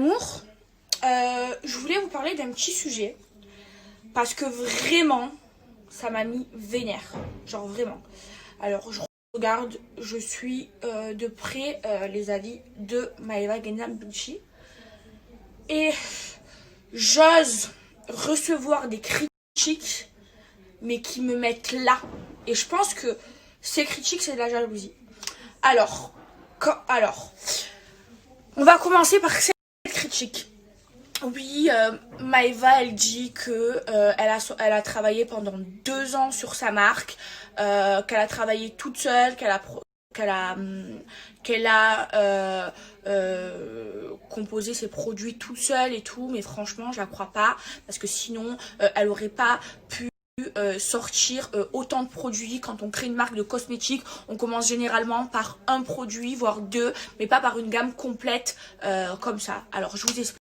amour, je voulais vous parler d'un petit sujet parce que vraiment, ça m'a mis vénère, genre vraiment. Alors, je regarde, je suis de près les avis de Maeva Gendam-Douchi et j'ose recevoir des critiques, mais qui me mettent là. Et je pense que ces critiques, c'est de la jalousie. Alors, on va commencer par cette critique. Oui, Maeva, elle dit que elle a travaillé pendant 2 ans sur sa marque, qu'elle a travaillé toute seule, qu'elle a composé ses produits tout seule et tout, mais franchement, je la crois pas, parce que sinon, elle aurait pas pu sortir autant de produits. Quand on crée une marque de cosmétiques, on commence généralement par un produit, voire 2, mais pas par une gamme complète comme ça. Alors, je vous explique.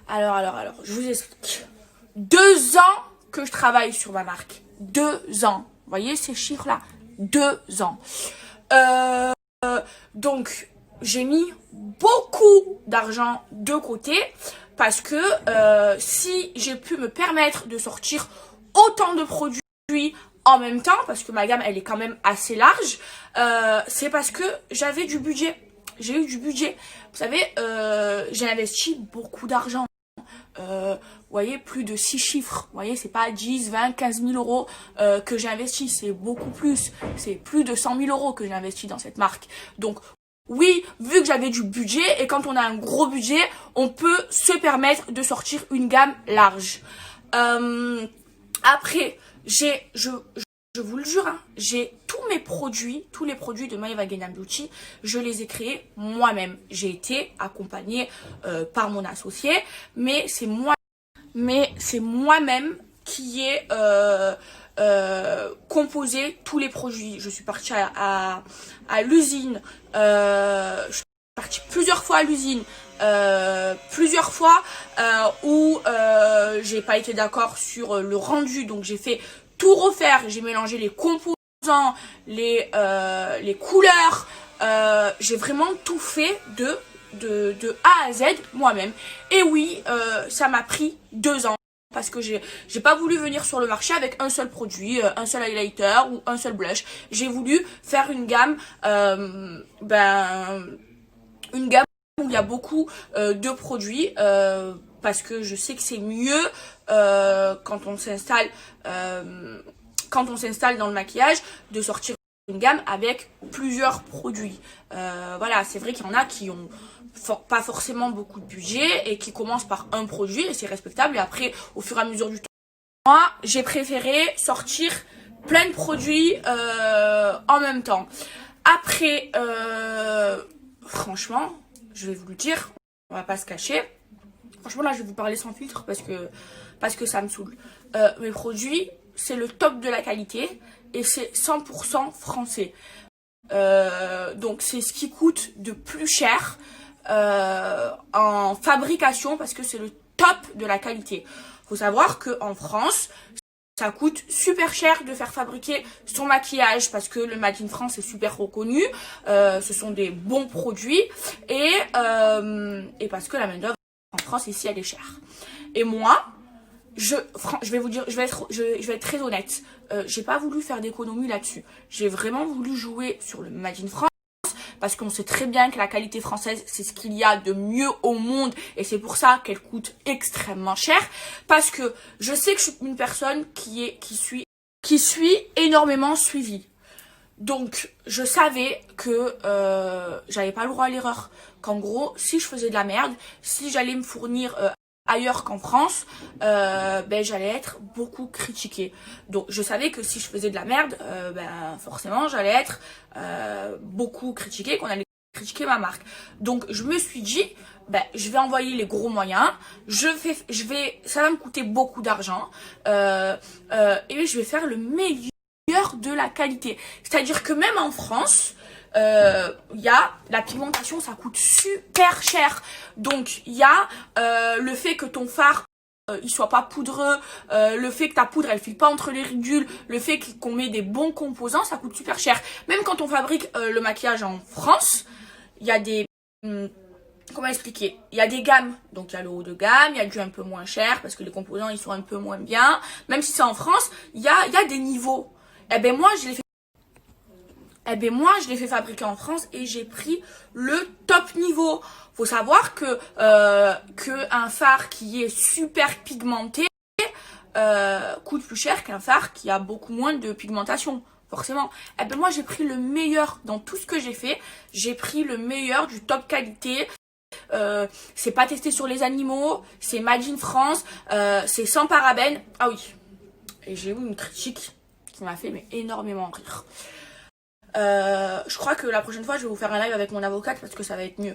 Alors, je vous explique. 2 ans que je travaille sur ma marque. 2 ans. Vous voyez ces chiffres-là? 2 ans. Donc, j'ai mis beaucoup d'argent de côté parce que si j'ai pu me permettre de sortir autant de produits en même temps, parce que ma gamme, elle est quand même assez large, c'est parce que j'avais du budget. J'ai eu du budget. Vous savez, j'ai investi beaucoup d'argent. Vous voyez, plus de 6 chiffres. Vous voyez, c'est pas 10, 20, 15 000 euros que j'ai investi. C'est beaucoup plus. C'est plus de 100 000 euros que j'ai investi dans cette marque. Donc, oui, vu que j'avais du budget, et quand on a un gros budget, on peut se permettre de sortir une gamme large. Après, je vous le jure, hein, j'ai tous les produits de Maeva Gendam-Douchi, je les ai créés moi-même. J'ai été accompagnée par mon associé, mais c'est moi-même qui ai composé tous les produits. Je suis partie à l'usine, je suis partie plusieurs fois à l'usine, plusieurs fois où j'ai pas été d'accord sur le rendu, donc j'ai fait tout refaire, j'ai mélangé les composants, les couleurs, j'ai vraiment tout fait de A à Z moi-même. Et oui, ça m'a pris 2 ans parce que j'ai pas voulu venir sur le marché avec un seul produit, un seul highlighter ou un seul blush. J'ai voulu faire une gamme, une gamme où il y a beaucoup de produits, parce que je sais que c'est mieux quand on s'installe dans le maquillage de sortir une gamme avec plusieurs produits. Voilà, c'est vrai qu'il y en a qui ont pas forcément beaucoup de budget et qui commencent par un produit et c'est respectable, et après au fur et à mesure du temps, moi j'ai préféré sortir plein de produits en même temps. Après, franchement, je vais vous le dire, on va pas se cacher. Franchement, là, je vais vous parler sans filtre parce que ça me saoule. Mes produits, c'est le top de la qualité et c'est 100% français. Donc, c'est ce qui coûte de plus cher en fabrication parce que c'est le top de la qualité. Faut savoir qu'en France, ça coûte super cher de faire fabriquer son maquillage parce que le Made in France est super reconnu. Ce sont des bons produits et parce que la main d'œuvre en France ici elle est chère. Et moi, je vais vous dire, je vais être très honnête. J'ai pas voulu faire d'économie là-dessus. J'ai vraiment voulu jouer sur le Made in France. Parce qu'on sait très bien que la qualité française, c'est ce qu'il y a de mieux au monde. Et c'est pour ça qu'elle coûte extrêmement cher. Parce que je sais que je suis une personne qui suis énormément suivie. Donc, je savais que j'avais pas le droit à l'erreur. Qu'en gros, si je faisais de la merde, si j'allais me fournir ailleurs qu'en France, j'allais être beaucoup critiquée. Donc je savais que si je faisais de la merde, forcément j'allais être beaucoup critiquée, qu'on allait critiquer ma marque. Donc je me suis dit, je vais envoyer les gros moyens, ça va me coûter beaucoup d'argent, et je vais faire le meilleur de la qualité. C'est-à-dire que même en France, il y a la pigmentation, ça coûte super cher. Donc il y a le fait que ton fard il soit pas poudreux, le fait que ta poudre elle file pas entre les ridules, le fait qu'on met des bons composants, ça coûte super cher. Même quand on fabrique le maquillage en France, il y a des comment expliquer? Il y a des gammes, donc il y a le haut de gamme, il y a du un peu moins cher parce que les composants ils sont un peu moins bien. Même si c'est en France, il y a des niveaux. Eh ben moi je l'ai fait fabriquer en France et j'ai pris le top niveau. Faut savoir que un fard qui est super pigmenté coûte plus cher qu'un fard qui a beaucoup moins de pigmentation. Forcément. Eh ben moi j'ai pris le meilleur dans tout ce que j'ai fait. J'ai pris le meilleur du top qualité. C'est pas testé sur les animaux, c'est made in France, c'est sans parabènes. Ah oui. Et j'ai eu une critique qui m'a fait mais énormément rire. Je crois que la prochaine fois je vais vous faire un live avec mon avocate parce que ça va être mieux.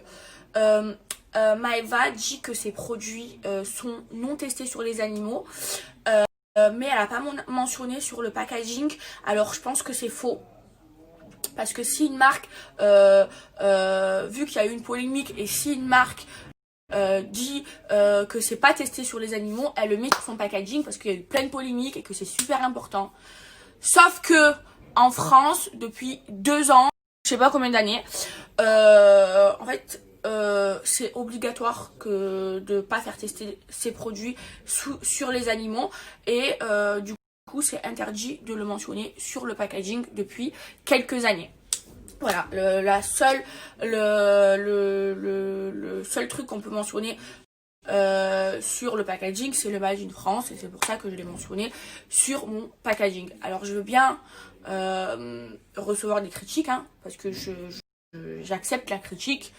Maëva dit que ses produits sont non testés sur les animaux. Mais elle n'a pas mentionné sur le packaging. Alors je pense que c'est faux. Parce que si une marque, vu qu'il y a eu une polémique, et si une marque dit que c'est pas testé sur les animaux, elle le met sur son packaging parce qu'il y a eu plein de polémiques et que c'est super important. Sauf que en France, depuis 2 ans, je sais pas combien d'années, en fait, c'est obligatoire de pas faire tester ces produits sur les animaux et du coup c'est interdit de le mentionner sur le packaging depuis quelques années. Voilà, le seul truc qu'on peut mentionner sur le packaging, c'est le Made in France et c'est pour ça que je l'ai mentionné sur mon packaging. Alors je veux bien recevoir des critiques, hein, parce que j'accepte la critique.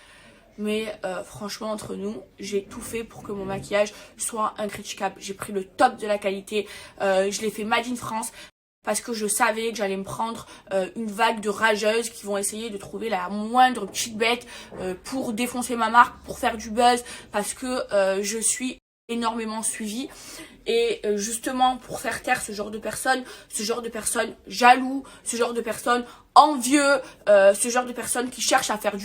Mais franchement entre nous, j'ai tout fait pour que mon maquillage soit incritiquable. J'ai pris le top de la qualité, je l'ai fait Made in France parce que je savais que j'allais me prendre une vague de rageuses qui vont essayer de trouver la moindre petite bête pour défoncer ma marque, pour faire du buzz, parce que je suis énormément suivie. Et justement pour faire taire ce genre de personnes jaloux, ce genre de personnes envieux, ce genre de personnes qui cherchent à faire du...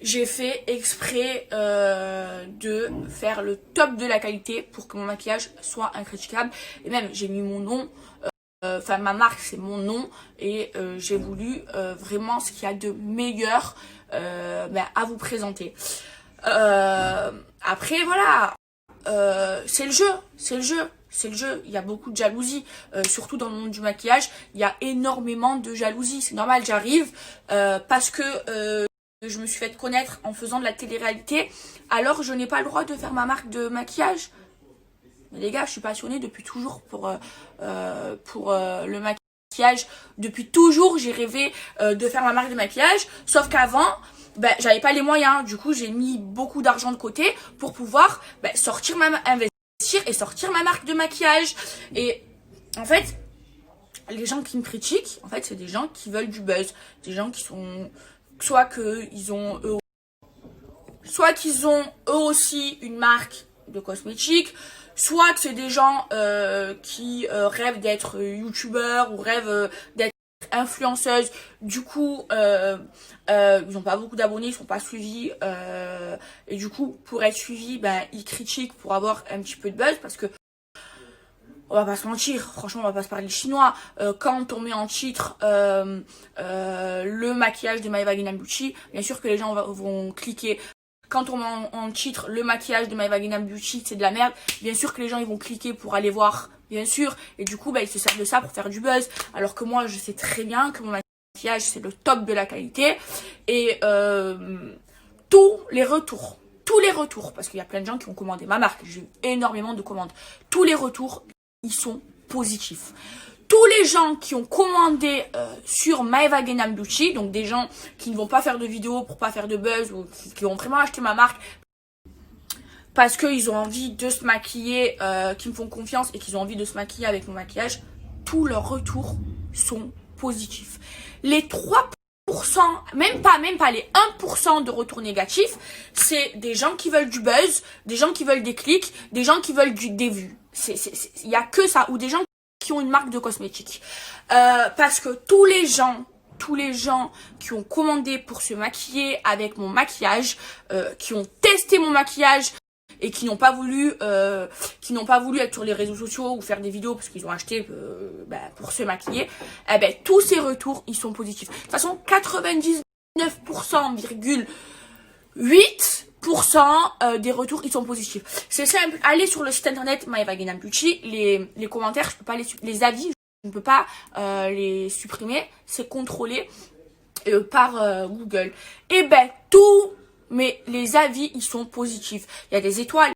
J'ai fait exprès de faire le top de la qualité pour que mon maquillage soit incritiquable. Et même, j'ai mis mon nom, enfin ma marque c'est mon nom. Et j'ai voulu vraiment ce qu'il y a de meilleur à vous présenter. Après voilà, c'est le jeu. Il y a beaucoup de jalousie, surtout dans le monde du maquillage. Il y a énormément de jalousie. C'est normal, j'arrive parce que... je me suis fait connaître en faisant de la télé-réalité, alors je n'ai pas le droit de faire ma marque de maquillage. Mais les gars, je suis passionnée depuis toujours pour le maquillage. Depuis toujours, j'ai rêvé de faire ma marque de maquillage. Sauf qu'avant, j'avais pas les moyens. Du coup, j'ai mis beaucoup d'argent de côté pour pouvoir investir et sortir ma marque de maquillage. Et en fait, les gens qui me critiquent, en fait, c'est des gens qui veulent du buzz. Des gens qui sont... soit qu'ils ont eux aussi une marque de cosmétiques, soit que c'est des gens qui rêvent d'être youtubeurs ou rêvent d'être influenceuses. Du coup, ils n'ont pas beaucoup d'abonnés, ils sont pas suivis. Et du coup, pour être suivis, ils critiquent pour avoir un petit peu de buzz parce que on va pas se mentir, franchement on va pas se parler chinois. Quand on met en titre le maquillage de Maëva Guénam Beauty, bien sûr que les gens vont cliquer. Quand on met en titre le maquillage de Maëva Guénam Beauty, c'est de la merde, bien sûr que les gens ils vont cliquer pour aller voir, bien sûr. Et du coup ils se servent de ça pour faire du buzz. Alors que moi je sais très bien que mon maquillage c'est le top de la qualité. Et tous les retours, parce qu'il y a plein de gens qui ont commandé ma marque, j'ai eu énormément de commandes, tous les retours ils sont positifs. Tous les gens qui ont commandé sur Maëva Guénam Beauty, donc des gens qui ne vont pas faire de vidéos pour pas faire de buzz ou qui vont vraiment acheter ma marque parce qu'ils ont envie de se maquiller, qui me font confiance et qu'ils ont envie de se maquiller avec mon maquillage, tous leurs retours sont positifs. Les 3%, même pas les 1% de retours négatifs, c'est des gens qui veulent du buzz, des gens qui veulent des clics, des gens qui veulent des vues. Il y a que ça, ou des gens qui ont une marque de cosmétiques. Parce que tous les gens qui ont commandé pour se maquiller avec mon maquillage, qui ont testé mon maquillage et qui n'ont pas voulu être sur les réseaux sociaux ou faire des vidéos parce qu'ils ont acheté pour se maquiller, tous ces retours ils sont positifs. De toute façon 99% 8% des retours ils sont positifs. C'est simple, allez sur le site internet My Vagina Beauty, les commentaires, je peux pas les avis, je ne peux pas les supprimer, c'est contrôlé par Google. Et ben tous mais les avis ils sont positifs. Il y a des étoiles.